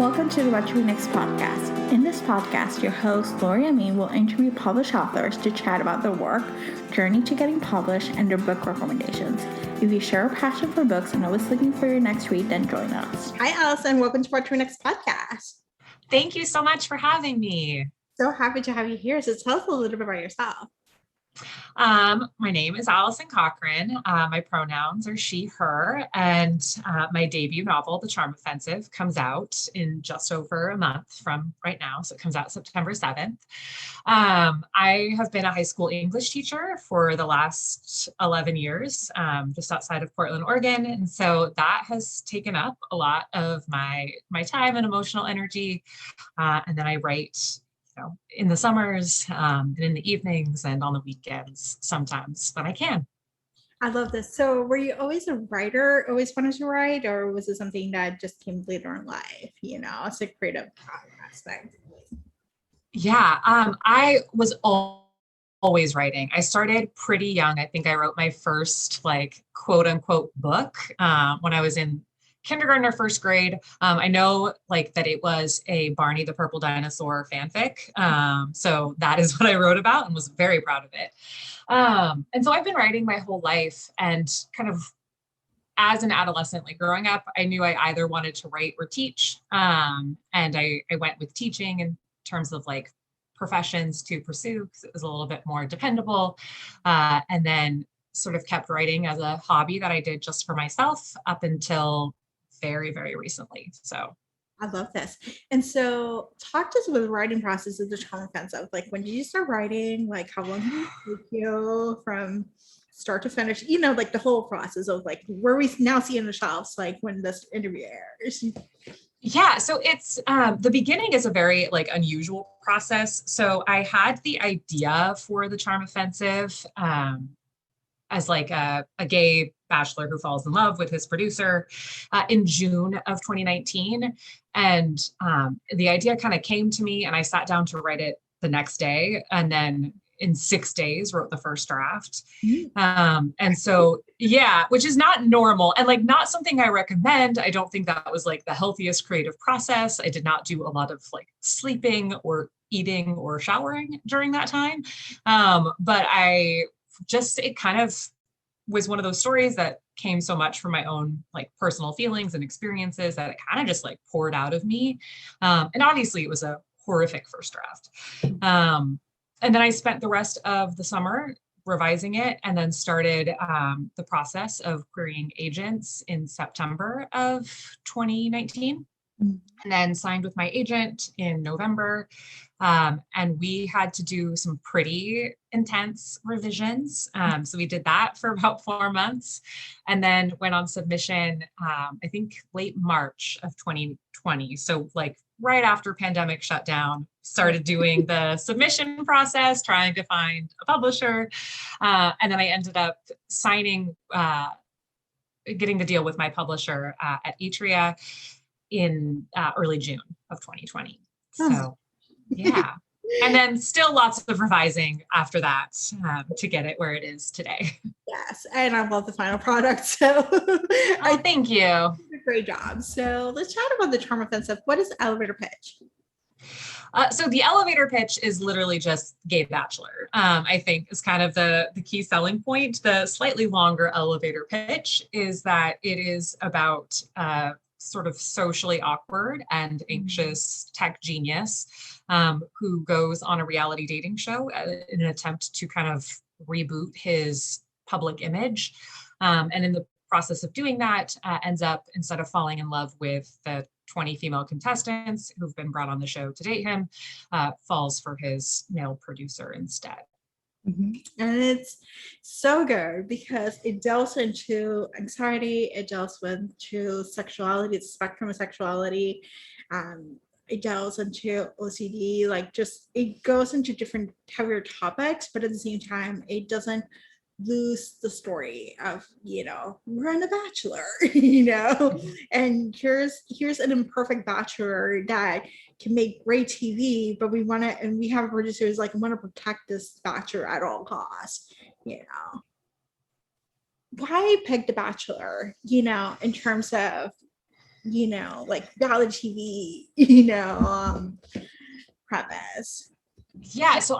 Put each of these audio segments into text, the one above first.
Welcome to the What to Read Next podcast. In this podcast, your host, Lori Amin, will interview published authors to chat about their work, journey to getting published, and their book recommendations. If you share a passion for books and always looking for your next read, then join us. Hi, Alison. Welcome to What to Read Next podcast. Thank you so much for having me. So happy to have you here. So tell us a little bit about yourself. My name is Alison Cochrun. My pronouns are she, her, and my debut novel, The Charm Offensive, comes out in just over a month from right now. So it comes out September 7th. I have been a high school English teacher for the last 11 years, just outside of Portland, Oregon. And so that has taken up a lot of my time and emotional energy. And then I write in the summers, and in the evenings and on the weekends sometimes when I can. I love this. So were you always a writer, always wanted to write, or was it something that just came later in life, it's a creative aspect? Yeah, I was always writing. I started pretty young. I think I wrote my first quote unquote book when I was in kindergarten or first grade. I know that it was a Barney the Purple Dinosaur fanfic. So that is what I wrote about and was very proud of it. And so I've been writing my whole life, and kind of as an adolescent, growing up, I knew I either wanted to write or teach. And I went with teaching in terms of professions to pursue, because it was a little bit more dependable. And then sort of kept writing as a hobby that I did just for myself up until very, very recently. So I love this. And so talk to us about the writing process of The Charm Offensive. When did you start writing? How long did it take you from start to finish? The whole process of where we now see in the shelves, when this interview airs. Yeah, so it's the beginning is a very unusual process. So I had the idea for The Charm Offensive as a gay bachelor who falls in love with his producer in June of 2019. And the idea kind of came to me, and I sat down to write it the next day. And then in 6 days wrote the first draft. And so, yeah, which is not normal and not something I recommend. I don't think that was the healthiest creative process. I did not do a lot of sleeping or eating or showering during that time. But it kind of was one of those stories that came so much from my own personal feelings and experiences that it kind of just poured out of me. And obviously it was a horrific first draft. And then I spent the rest of the summer revising it, and then started the process of querying agents in September of 2019. And then signed with my agent in November. And we had to do some pretty intense revisions. So we did that for about 4 months, and then went on submission, I think late March of 2020. So right after pandemic shut down, started doing the submission process, trying to find a publisher. And then I ended up signing, getting the deal with my publisher at Atria in early June of 2020. So yeah. And then still lots of revising after that to get it where it is today. Yes. And I love the final product. So thank you. Great job. So let's chat about The Charm Offensive. What is the elevator pitch? So the elevator pitch is literally just gay bachelor, I think is kind of the key selling point. The slightly longer elevator pitch is that it is about sort of socially awkward and anxious tech genius who goes on a reality dating show in an attempt to kind of reboot his public image. And in the process of doing that, ends up, instead of falling in love with the 20 female contestants who've been brought on the show to date him, falls for his male producer instead. And it's so good because it delves into anxiety, it delves into sexuality, the spectrum of sexuality, it delves into OCD, it goes into different heavier topics, but at the same time it doesn't lose the story of we're on a bachelor, and here's an imperfect bachelor that can make great TV, but we want to, and we have producers want to protect this bachelor at all costs. Why pick The Bachelor? In terms of like reality TV, premise. Yeah, so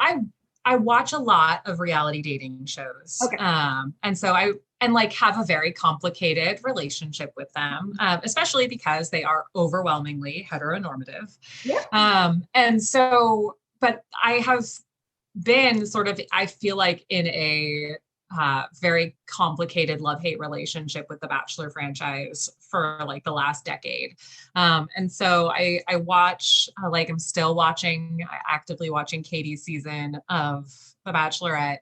I watch a lot of reality dating shows. Okay. And so I and like have a very complicated relationship with them, especially because they are overwhelmingly heteronormative. Yeah. And so, but I have been sort of, I feel like, in a very complicated love-hate relationship with the Bachelor franchise for like the last decade. And so I watch, like I'm still watching, actively watching Katie's season of The Bachelorette,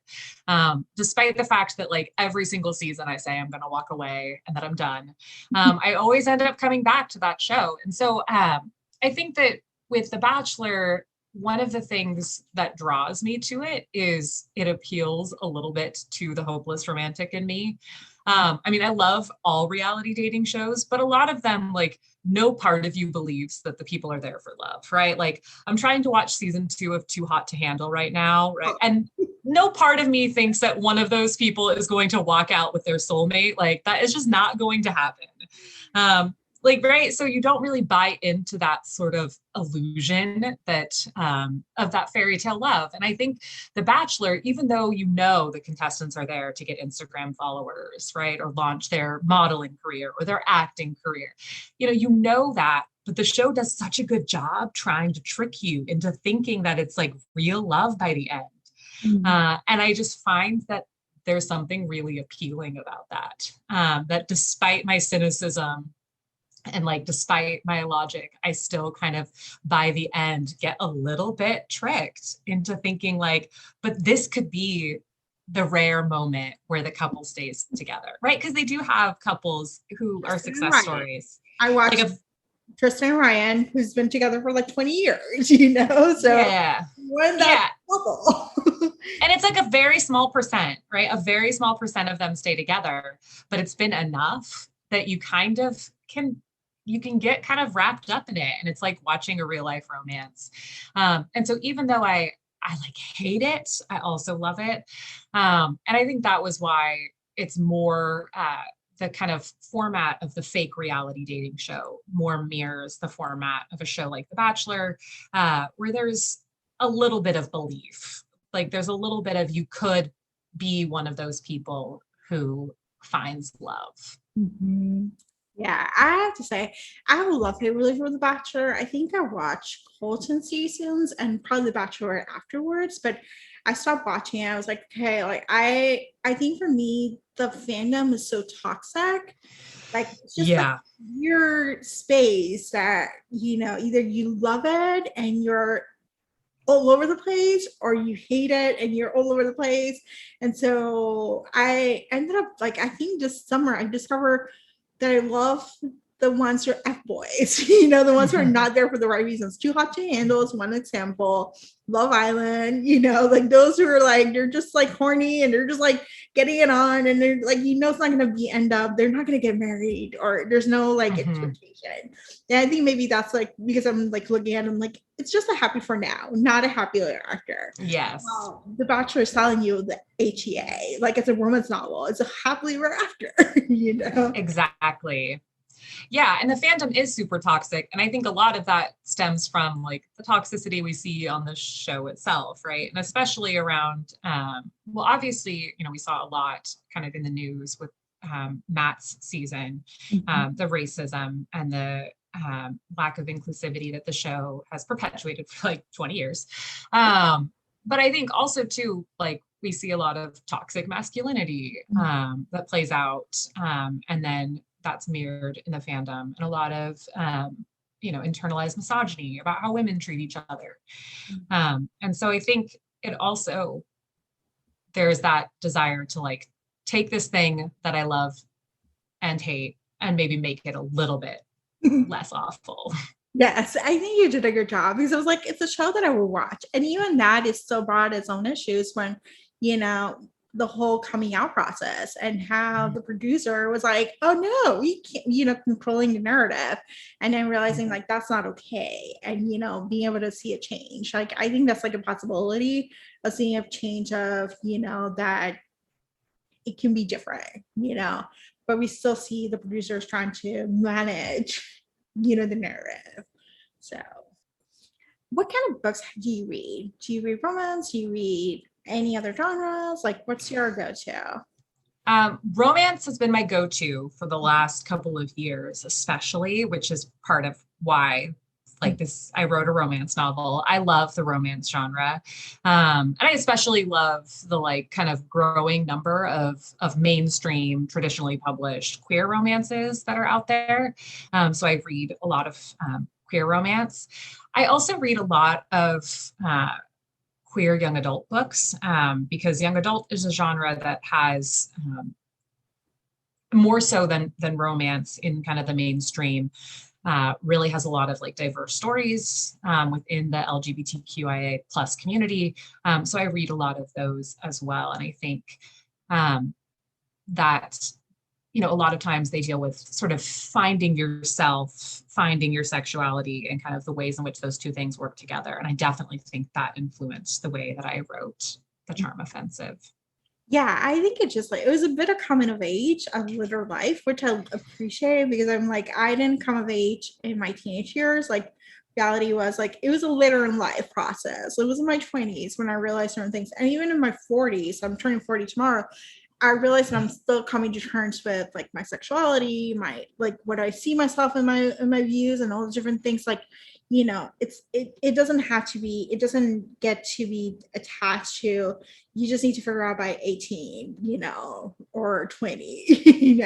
despite the fact that like every single season I say I'm going to walk away and that I'm done. I always end up coming back to that show. And so I think that with The Bachelor, one of the things that draws me to it is it appeals a little bit to the hopeless romantic in me. I mean, I love all reality dating shows, but a lot of them, like, no part of you believes that the people are there for love, right? Like, I'm trying to watch season 2 of Too Hot to Handle right now, right? And no part of me thinks that one of those people is going to walk out with their soulmate. Like, that is just not going to happen. Like, right, so you don't really buy into that sort of illusion that of that fairy tale love. And I think The Bachelor, even though the contestants are there to get Instagram followers, right, or launch their modeling career or their acting career, that, but the show does such a good job trying to trick you into thinking that it's like real love by the end. And I just find that there's something really appealing about that, that despite my cynicism, and like, despite my logic, I still kind of by the end get a little bit tricked into thinking like, but this could be the rare moment where the couple stays together, right? Because they do have couples who are success stories. I watched like Tristan and Ryan, who's been together for like 20 years, So yeah, when that couple. And it's like a very small percent, right? A very small percent of them stay together, but it's been enough that you kind of can get kind of wrapped up in it. And it's like watching a real life romance. And so even though I like hate it, I also love it. And I think that was why it's more the kind of format of the fake reality dating show more mirrors the format of a show like The Bachelor, where there's a little bit of belief. Like there's a little bit of, you could be one of those people who finds love. Mm-hmm. Yeah, I have to say, I have a love-hate relationship with The Bachelor. I think I watched Colton seasons and probably The Bachelor afterwards, but I stopped watching it. I was like, okay, like I think for me, the fandom is so toxic. Like it's just like your space that, either you love it and you're all over the place, or you hate it and you're all over the place. And so I ended up, like, I think this summer I discovered that I love the ones who are F-boys, the ones who are not there for the right reasons. Too Hot to Handle is one example. Love Island, like those who are like, they're just like horny and they're just like getting it on, and they're like, it's not going to be end up, they're not going to get married, or there's no like expectation. And I think maybe that's like, because I'm like looking at them like, it's just a happy for now, not a happy ever after. Yes. The Bachelor is telling you the HEA, like it's a romance novel. It's a happily ever after, Exactly. Yeah, and the fandom is super toxic. And I think a lot of that stems from like the toxicity we see on the show itself, right? And especially around, well, obviously, we saw a lot kind of in the news with Matt's season, the racism and the lack of inclusivity that the show has perpetuated for like 20 years. But I think also too, like, we see a lot of toxic masculinity that plays out, and then that's mirrored in the fandom, and a lot of internalized misogyny about how women treat each other. And so I think it also, there's that desire to like take this thing that I love and hate and maybe make it a little bit less awful. Yes, I think you did a good job, because I was like, it's a show that I will watch. And even that is still brought its own issues when, the whole coming out process, and how the producer was like, oh no, we can't, controlling the narrative, and then realizing like that's not okay. And, being able to see a change. Like, I think that's like a possibility of seeing a change of, that it can be different, but we still see the producers trying to manage the narrative. So what kind of books do you read? Do you read romance? Do you read any other genres? Like, what's your go-to? Romance has been my go-to for the last couple of years, especially, which is part of why like this, I wrote a romance novel. I love the romance genre. And I especially love the like kind of growing number of mainstream, traditionally published queer romances that are out there. So I read a lot of queer romance. I also read a lot of queer young adult books because young adult is a genre that has more so than romance in kind of the mainstream, really has a lot of like diverse stories within the LGBTQIA plus community. So I read a lot of those as well. And I think that, a lot of times they deal with sort of finding yourself, finding your sexuality, and kind of the ways in which those two things work together. And I definitely think that influenced the way that I wrote The Charm Offensive. Yeah, I think it was a bit of coming of age of literal life, which I appreciate because I'm like, I didn't come of age in my teenage years. Like, reality was like, it was a literal life process. It was in my 20s when I realized certain things. And even in my 40s, I'm turning 40 tomorrow, I realized that I'm still coming to terms with like my sexuality, my like what I see myself in my views and all the different things. Like, it doesn't have to be, it doesn't get to be attached to, you just need to figure out by 18, or 20,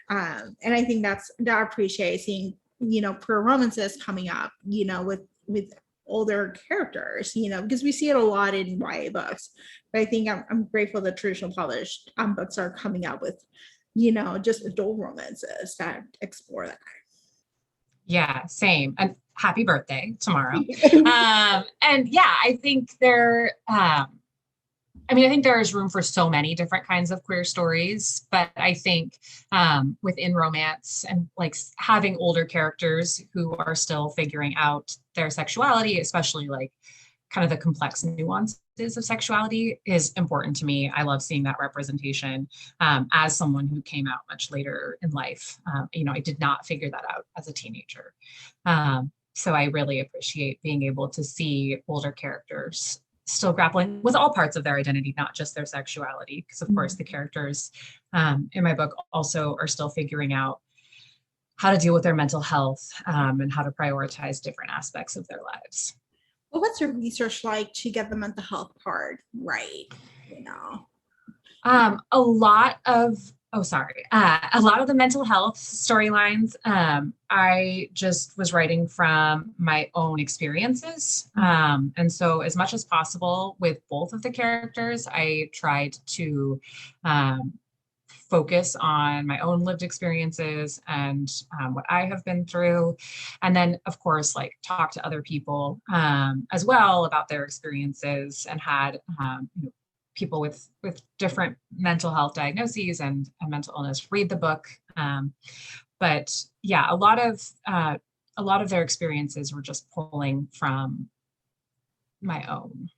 and I think that I appreciate seeing, queer romances coming up, with older characters, because we see it a lot in YA books. But I think I'm grateful that traditional published books are coming out with, just adult romances that explore that. Yeah, same. And happy birthday tomorrow. And yeah, I think I think there is room for so many different kinds of queer stories, but I think within romance and like having older characters who are still figuring out their sexuality, especially like kind of the complex nuances of sexuality, is important to me. I love seeing that representation as someone who came out much later in life. I did not figure that out as a teenager. So I really appreciate being able to see older characters still grappling with all parts of their identity, not just their sexuality, because of course the characters in my book also are still figuring out how to deal with their mental health and how to prioritize different aspects of their lives. Well, what's your research like to get the mental health part right? A lot of the mental health storylines, I just was writing from my own experiences. And so as much as possible with both of the characters, I tried to focus on my own lived experiences and what I have been through. And then, of course, like talk to other people as well about their experiences, and had people with different mental health diagnoses and mental illness read the book. But yeah, a lot of their experiences were just pulling from my own.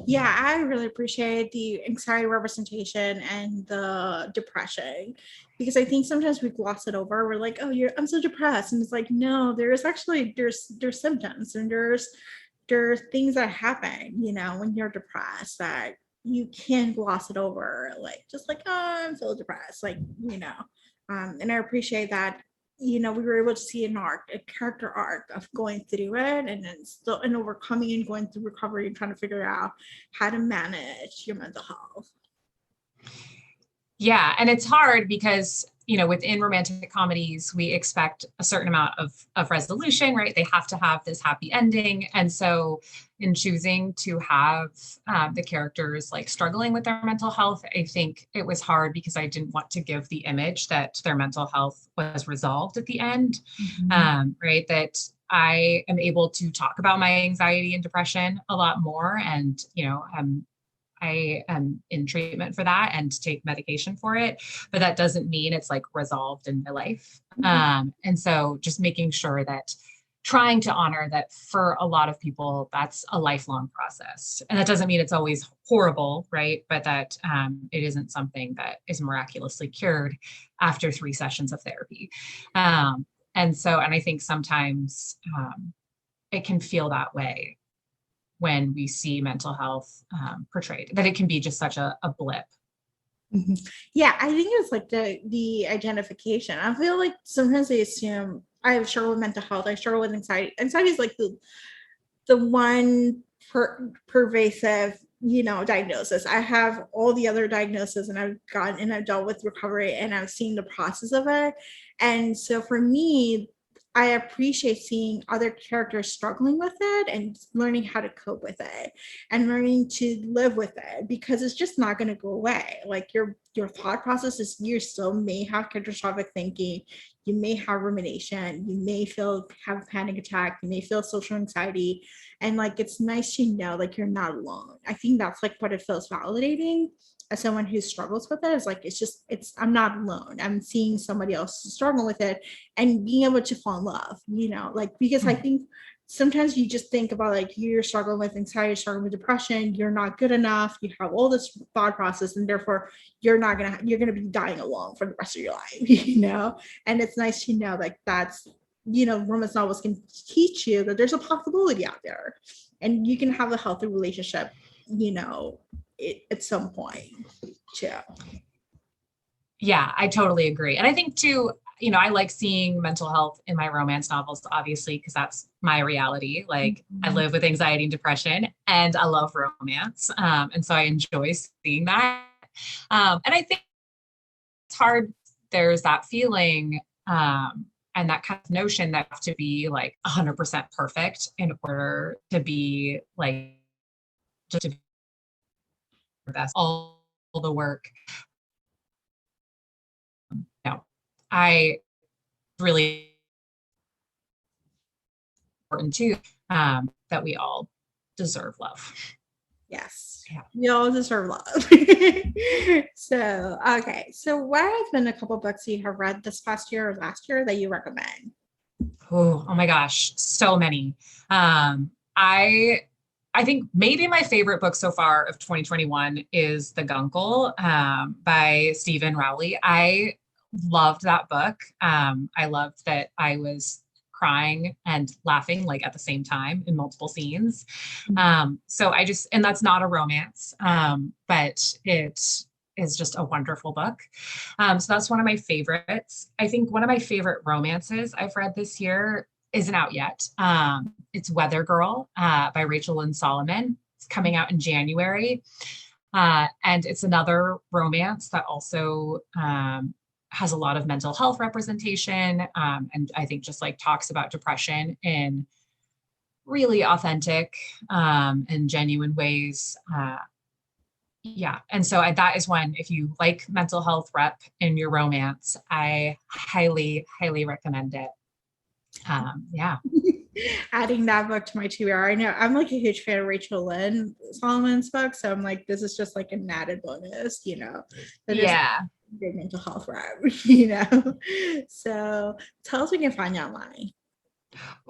Yeah, I really appreciate the anxiety representation and the depression, because I think sometimes we gloss it over. We're like, oh, I'm so depressed. And it's like, no, there's symptoms, and there's things that happen, when you're depressed, that you can't gloss it over. Like, just like, oh, I'm so depressed. Like, and I appreciate that, we were able to see a character arc of going through it, and then still and overcoming and going through recovery and trying to figure out how to manage your mental health. Yeah, and it's hard because, within romantic comedies, we expect a certain amount of resolution, right? They have to have this happy ending. And so in choosing to have the characters like struggling with their mental health, I think it was hard because I didn't want to give the image that their mental health was resolved at the end, right? That I am able to talk about my anxiety and depression a lot more. And, I am in treatment for that and take medication for it, but that doesn't mean it's like resolved in my life. And so just making sure that trying to honor that for a lot of people, that's a lifelong process. And that doesn't mean it's always horrible, right? But that it isn't something that is miraculously cured after 3 sessions of therapy. And I think sometimes it can feel that way when we see mental health portrayed, that it can be just such a blip. Mhm. Yeah, I think it's like the identification. I feel like sometimes they assume I struggle with mental health, I struggle with anxiety. Anxiety is like the one pervasive, diagnosis. I have all the other diagnoses, and I've dealt with recovery, and I've seen the process of it. And so for me, I appreciate seeing other characters struggling with it and learning how to cope with it and learning to live with it, because it's just not going to go away. Like your thought process is, you still may have catastrophic thinking, you may have rumination, you may have a panic attack, you may feel social anxiety, and like it's nice to know like you're not alone. I think that's like what it feels validating as someone who struggles with it. Is like I'm not alone, I'm seeing somebody else struggle with it, and being able to fall in love, like, because I think sometimes you just think about like you're struggling with anxiety, struggling with depression, you're not good enough, you have all this thought process, and therefore you're gonna be dying alone for the rest of your life. And it's nice to know like that's, romance novels can teach you that there's a possibility out there, and you can have a healthy relationship, at some point too. Yeah, I totally agree. And I think too, I like seeing mental health in my romance novels, obviously, because that's my reality. Like I live with anxiety and depression, and I love romance. And so I enjoy seeing that. And I think it's hard. There's that feeling and that kind of notion that you have to be like 100% perfect in order to be like, just to be the best, all the work. No, I really important too, that we all deserve love. Yes. Yeah. We all deserve love. So, okay. So what have been a couple books you have read this past year or last year that you recommend? Oh my gosh, so many. I think maybe my favorite book so far of 2021 is The Guncle by Stephen Rowley. I loved that book. I loved that I was crying and laughing like at the same time in multiple scenes. And that's not a romance, but it is just a wonderful book. So that's one of my favorites. I think one of my favorite romances I've read this year isn't out yet. It's Weather Girl by Rachel Lynn Solomon. It's coming out in January. And it's another romance that also has a lot of mental health representation. And I think just like talks about depression in really authentic and genuine ways. Yeah. And so that is one, if you like mental health rep in your romance, I highly, highly recommend it. Yeah. Adding that book to my TBR. I know I'm like a huge fan of Rachel Lynn Solomon's book, so I'm like, this is just like an added bonus, that is Yeah. good mental health rep, So tell us where we can find you online.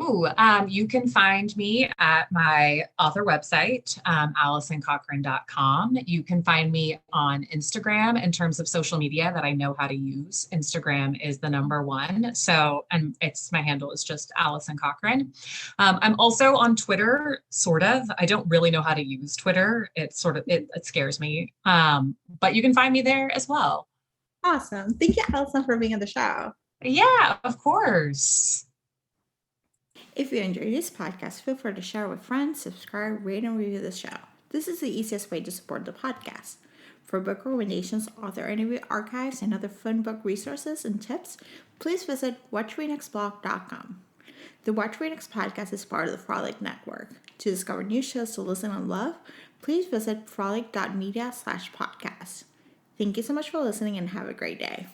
Ooh, you can find me at my author website, AlisonCochrun.com. You can find me on Instagram in terms of social media that I know how to use. Instagram is the number one. So, and my handle is just Alison Cochrun. I'm also on Twitter, sort of. I don't really know how to use Twitter. It scares me. But you can find me there as well. Awesome. Thank you, Alison, for being on the show. Yeah, of course. If you enjoyed this podcast, feel free to share with friends, subscribe, rate, and review the show. This is the easiest way to support the podcast. For book recommendations, author interview archives, and other fun book resources and tips, please visit WhatchReNextBlog.com. The Watch Read Next podcast is part of the Frolic Network. To discover new shows to listen and love, please visit frolic.media/podcast. Thank you so much for listening and have a great day.